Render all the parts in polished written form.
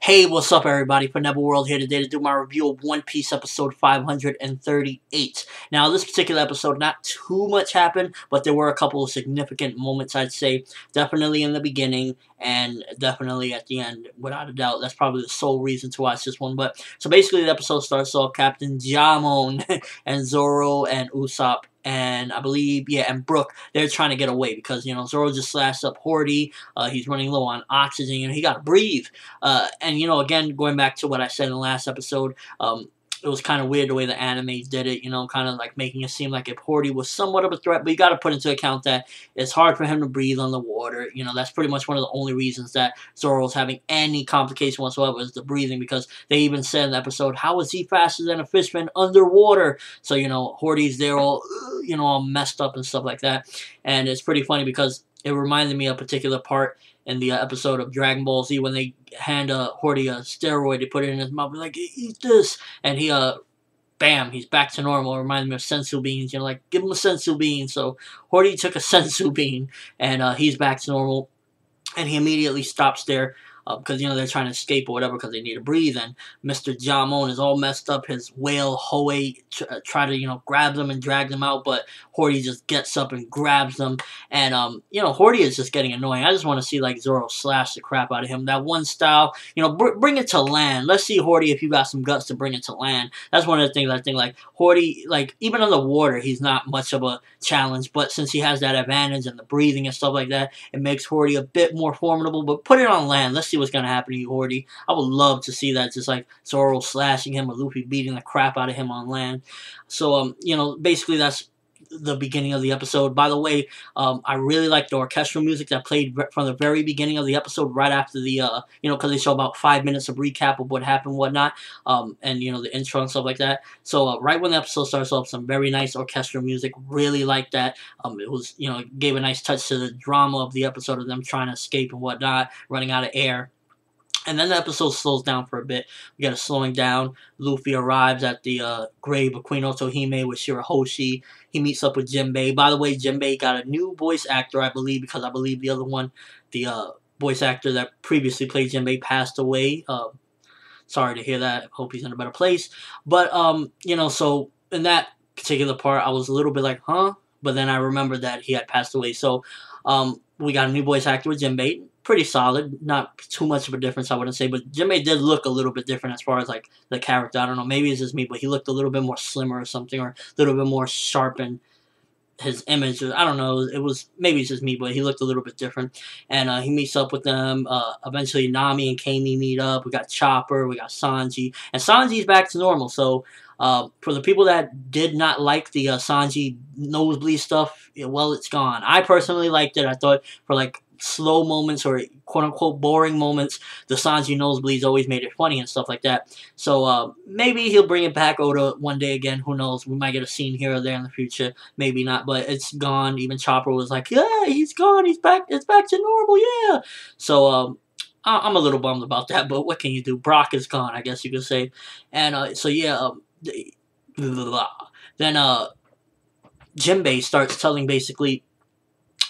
Hey, what's up, everybody? ForneverWorld here today to do my review of One Piece episode 538. Now, this particular episode, not too much happened, but there were a couple of significant moments, I'd say. Definitely in the beginning, and definitely at the end, without a doubt. That's probably the sole reason to watch this one. But so basically, the episode starts off Captain Jamon and Zoro and Usopp and I believe, yeah, and Brook, they're trying to get away because, Zoro just slashed up Horty. He's running low on oxygen, he got to breathe. And, again, going back to what I said in the last episode, it was kind of weird the way the anime did it, kind of like making it seem like if Horty was somewhat of a threat, but you got to put into account that it's hard for him to breathe on the water. That's pretty much one of the only reasons that Zoro's having any complication whatsoever is the breathing, because they even said in the episode, how is he faster than a fishman underwater? So, Horty's there all messed up and stuff like that. And it's pretty funny because it reminded me of a particular part in the episode of Dragon Ball Z when they hand Horty a steroid, they put it in his mouth, like, eat this, and he, bam, he's back to normal. It reminded me of sensu beans, like, give him a sensu bean. So Horty took a sensu bean, and he's back to normal, and he immediately stops there, because, they're trying to escape or whatever because they need to breathe, and Mr. Jamon is all messed up. His whale, Hoei, try to, grab them and drag them out, but Horty just gets up and grabs them, and, Horty is just getting annoying. I just want to see, like, Zoro slash the crap out of him. That one style, bring it to land. Let's see, Horty, if you got some guts to bring it to land. That's one of the things I think, like, Horty, like, even underwater, he's not much of a challenge, but since he has that advantage and the breathing and stuff like that, it makes Horty a bit more formidable, but put it on land. Let's see what's going to happen to you, Horty. I would love to see that, just like Zoro slashing him or Luffy beating the crap out of him on land. So, basically that's the beginning of the episode. By the way, I really like the orchestral music that played from the very beginning of the episode, right after the, because they show about 5 minutes of recap of what happened, whatnot, and, the intro and stuff like that. So, right when the episode starts off, some very nice orchestral music, really like that. It was, gave a nice touch to the drama of the episode of them trying to escape and whatnot, running out of air. And then the episode slows down for a bit. We get a slowing down. Luffy arrives at the grave of Queen Otohime with Shirahoshi. He meets up with Jimbei. By the way, Jimbei got a new voice actor, I believe, because I believe the other one, the voice actor that previously played Jimbei, passed away. Sorry to hear that. Hope he's in a better place. But, so in that particular part, I was a little bit like, huh? But then I remembered that he had passed away. So we got a new voice actor with Jimbei. Pretty solid, not too much of a difference, I wouldn't say, but Jimbei did look a little bit different as far as, like, the character. I don't know, maybe it's just me, but he looked a little bit more slimmer or something, or a little bit more sharp in his image. I don't know, maybe it's just me, but he looked a little bit different. And he meets up with them. Eventually Nami and Kami meet up. We got Chopper, we got Sanji, and Sanji's back to normal. So for the people that did not like the Sanji nosebleed stuff, well, it's gone. I personally liked it. I thought for, like, slow moments or quote-unquote boring moments, the Sanji nosebleeds always made it funny and stuff like that. So maybe he'll bring it back Oda one day again. Who knows? We might get a scene here or there in the future. Maybe not, but it's gone. Even Chopper was like, yeah, he's gone. He's back. It's back to normal, yeah. So I'm a little bummed about that, but what can you do? Brock is gone, I guess you could say. And so yeah, then Jimbei starts telling basically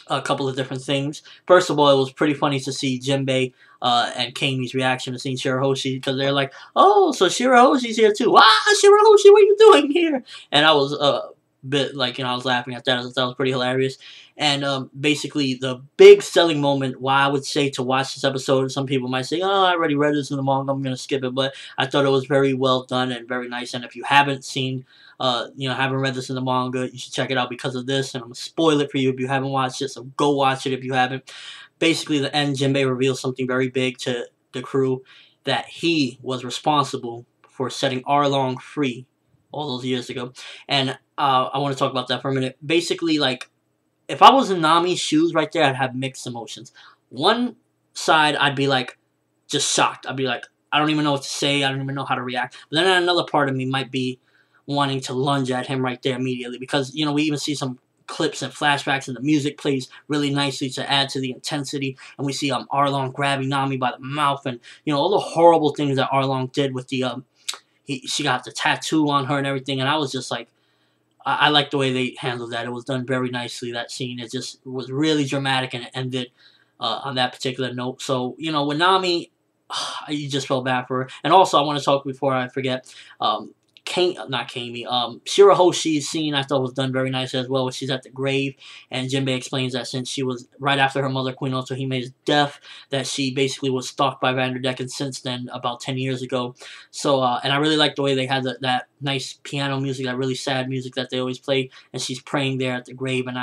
a couple of different things. First of all, it was pretty funny to see Jimbei and Kami's reaction to seeing Shirahoshi, because they're like, oh, so Shirahoshi's here too. Ah, Shirahoshi, what are you doing here? And I was a bit like, I was laughing at that. I thought that was pretty hilarious. And basically, the big selling moment, why I would say to watch this episode, some people might say, oh, I already read this in the manga, I'm going to skip it, but I thought it was very well done and very nice. And if you haven't seen, haven't read this in the manga, you should check it out because of this, and I'm going to spoil it for you if you haven't watched it, so go watch it if you haven't. Basically, the end, Jimbei reveals something very big to the crew, that he was responsible for setting Arlong free all those years ago. And I want to talk about that for a minute. Basically, like, if I was in Nami's shoes right there, I'd have mixed emotions. One side, I'd be like, just shocked. I'd be like, I don't even know what to say. I don't even know how to react. But then another part of me might be wanting to lunge at him right there immediately, because, we even see some clips and flashbacks, and the music plays really nicely to add to the intensity, and we see Arlong grabbing Nami by the mouth, and, all the horrible things that Arlong did with the, she got the tattoo on her and everything, and I was just like, I like the way they handled that. It was done very nicely, that scene. It just was really dramatic, and it ended on that particular note. So, with Nami, you just felt bad for her. And also, I want to talk before I forget. Not Kami, Shirahoshi's scene I thought was done very nice as well, when she's at the grave, and Jimbei explains that since she was right after her mother, Queen Otohime's death, that she basically was stalked by Vanderdecken since then, about 10 years ago. So, and I really like the way they had that nice piano music, that really sad music that they always play, and she's praying there at the grave, and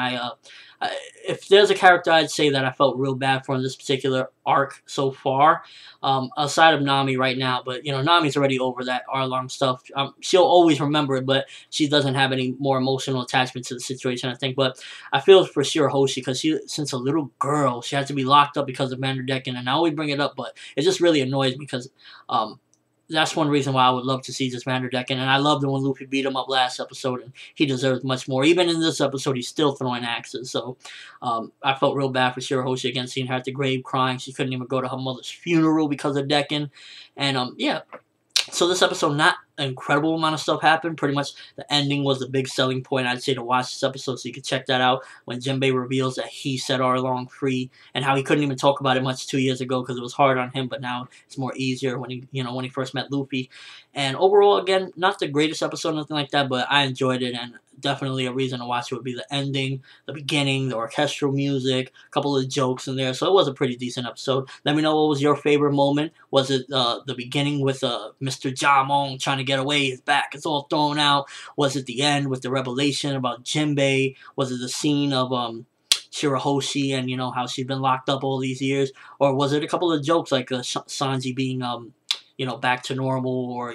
if there's a character I'd say that I felt real bad for in this particular arc so far, outside of Nami right now, but you know, Nami's already over that Arlong stuff. She'll always remember it, but she doesn't have any more emotional attachment to the situation, I think. But I feel for Shirahoshi, because since a little girl, she had to be locked up because of Vanderdecken, and I always bring it up, but it just really annoys me because that's one reason why I would love to see this Vanderdecken, and I loved it when Luffy beat him up last episode, and he deserves much more. Even in this episode, he's still throwing axes, so I felt real bad for Shirahoshi again, seeing her at the grave crying. She couldn't even go to her mother's funeral because of Decken, and yeah. So this episode, not an incredible amount of stuff happened. Pretty much the ending was the big selling point, I'd say, to watch this episode. So you can check that out when Jimbei reveals that he set Arlong free, and how he couldn't even talk about it much 2 years ago because it was hard on him, but now it's more easier when he first met Luffy. And overall, again, not the greatest episode, nothing like that, but I enjoyed it, and definitely a reason to watch it would be the ending, the beginning, the orchestral music, a couple of jokes in there. So it was a pretty decent episode. Let me know what was your favorite moment. Was it the beginning with Mr. Jamon trying to get away, his back is all thrown out? Was it the end with the revelation about Jimbei? Was it the scene of Shirahoshi and, how she's been locked up all these years? Or was it a couple of jokes like Sanji being back to normal, or,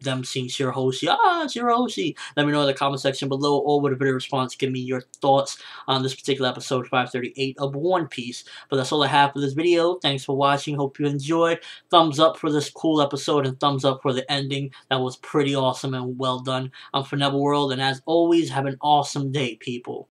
them seeing Shirahoshi, Shirahoshi? Let me know in the comment section below, or with a video response, give me your thoughts on this particular episode 538 of One Piece. But that's all I have for this video. Thanks for watching. Hope you enjoyed. Thumbs up for this cool episode, and thumbs up for the ending. That was pretty awesome and well done. I'm ForneverWorld, and as always, have an awesome day, people.